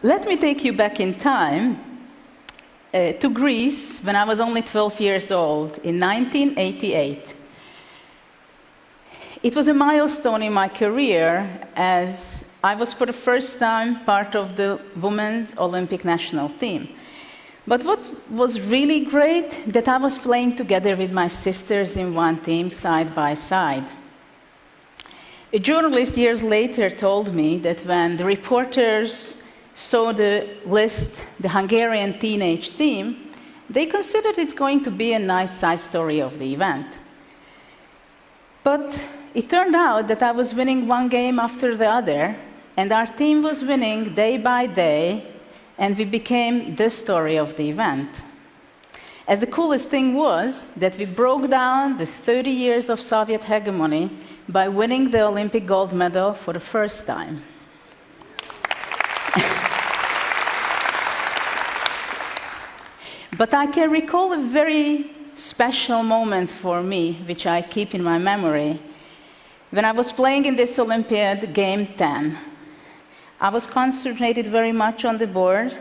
Let me take you back in time to Greece when I was only 12 years old in 1988. It was a milestone in my career as I was for the first time part of the women's Olympic national team. But what was really great, that I was playing together with my sisters in one team, side by side. A journalist years later told me that when the reporters saw the list, the Hungarian teenage team, they considered it's going to be a nice side story of the event. But it turned out that I was winning one game after the other, and our team was winning day by day, and we became the story of the event. As the coolest thing was that we broke down the 30 years of Soviet hegemony by winning the Olympic gold medal for the first time. But I can recall a very special moment for me, which I keep in my memory, when I was playing in this Olympiad Game 10. I was concentrated very much on the board,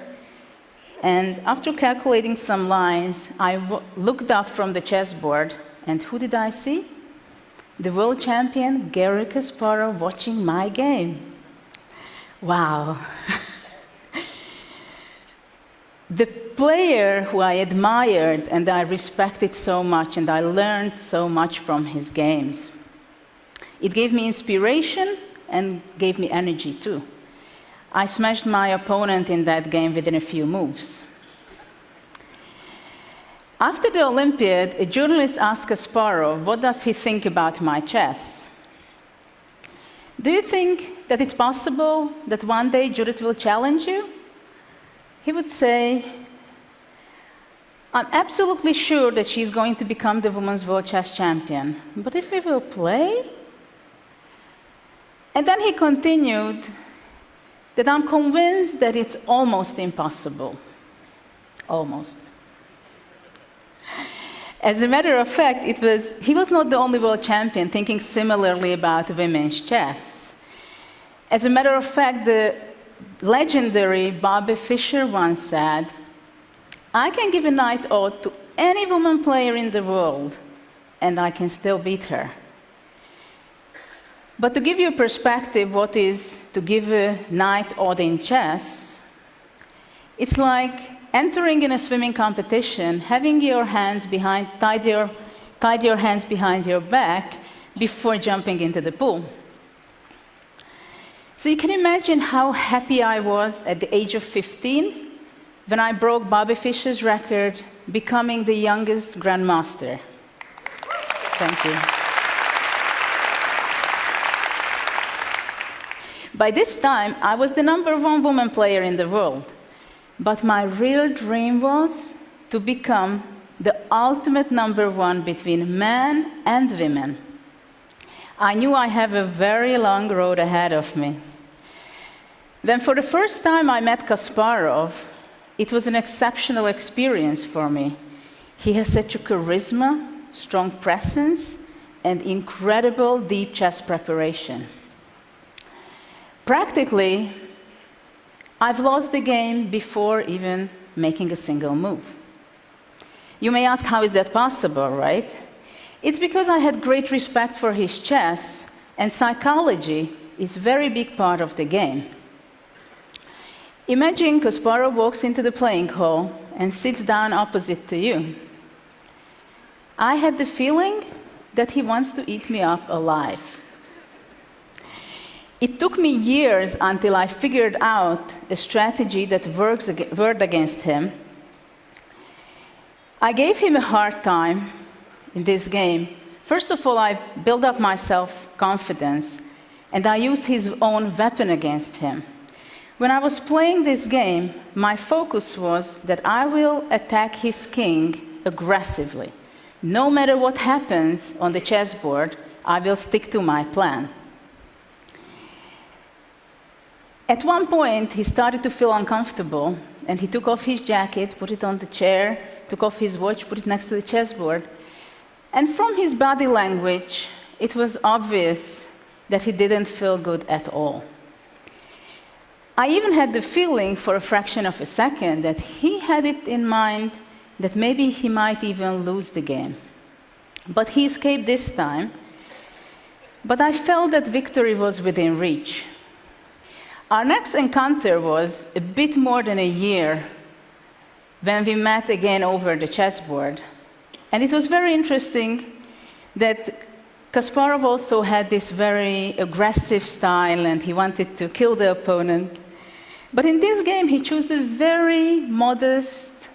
and after calculating some lines, I looked up from the chessboard, and who did I see? The world champion, Garry Kasparov, watching my game. Wow. The player who I admired and I respected so much, and I learned so much from his games. It gave me inspiration and gave me energy too. I smashed my opponent in that game within a few moves. After the Olympiad, a journalist asked Kasparov, what does he think about my chess? Do you think that it's possible that one day Judit will challenge you? He would say, I'm absolutely sure that she's going to become the women's world chess champion, but if we will play? And then he continued that I'm convinced that it's almost impossible. Almost. As a matter of fact, he was not the only world champion thinking similarly about women's chess. As a matter of fact, the legendary Bobby Fischer once said, I can give a knight oath to any woman player in the world, and I can still beat her. But to give you a perspective what is to give a knight oath in chess, it's like entering in a swimming competition, having your hands tied your hands behind your back before jumping into the pool. So you can imagine how happy I was at the age of 15 when I broke Bobby Fischer's record, becoming the youngest grandmaster. Thank you. By this time, I was the #1 woman player in the world. But my real dream was to become the ultimate #1 between men and women. I knew I have a very long road ahead of me. When for the first time I met Kasparov, it was an exceptional experience for me. He has such a charisma, strong presence, and incredible deep chess preparation. Practically, I've lost the game before even making a single move. You may ask, how is that possible, right? It's because I had great respect for his chess, and psychology is a very big part of the game. Imagine Kasparov walks into the playing hall and sits down opposite to you. I had the feeling that he wants to eat me up alive. It took me years until I figured out a strategy that worked against him. I gave him a hard time in this game. First of all, I built up my self-confidence, and I used his own weapon against him. When I was playing this game, my focus was that I will attack his king aggressively. No matter what happens on the chessboard, I will stick to my plan. At one point, he started to feel uncomfortable, and he took off his jacket, put it on the chair, took off his watch, put it next to the chessboard. And from his body language, it was obvious that he didn't feel good at all. I even had the feeling for a fraction of a second that he had it in mind that maybe he might even lose the game. But he escaped this time. But I felt that victory was within reach. Our next encounter was a bit more than a year when we met again over the chessboard. And it was very interesting that Kasparov also had this very aggressive style and he wanted to kill the opponent. But in this game, he chose the very modest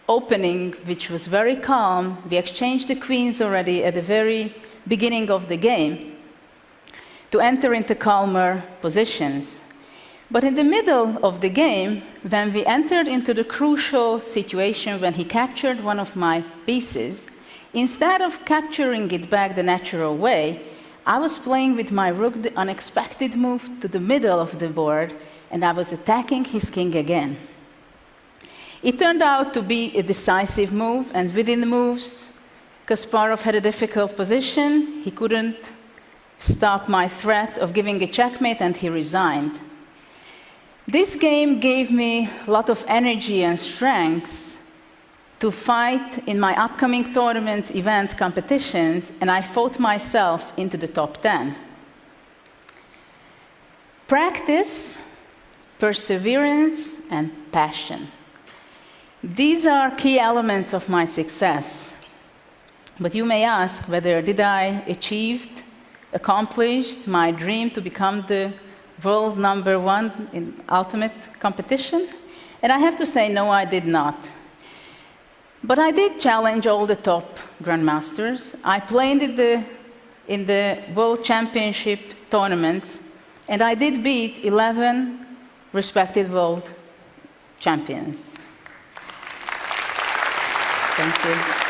opening, which was very calm. We exchanged the queens already at the very beginning of the game to enter into calmer positions. But in the middle of the game, when we entered into the crucial situation when he captured one of my pieces, instead of capturing it back the natural way, I was playing with my rook the unexpected move to the middle of the board, and I was attacking his king again. It turned out to be a decisive move, and within the moves, Kasparov had a difficult position. He couldn't stop my threat of giving a checkmate, and he resigned. This game gave me a lot of energy and strength to fight in my upcoming tournaments, events, competitions, and I fought myself into the top 10. Practice, perseverance, and passion. These are key elements of my success. But you may ask whether did I accomplished my dream to become the world #1 in ultimate competition? And I have to say, no, I did not. But I did challenge all the top grandmasters. I played in the World Championship tournaments, and I did beat 11 respected world champions. Thank you.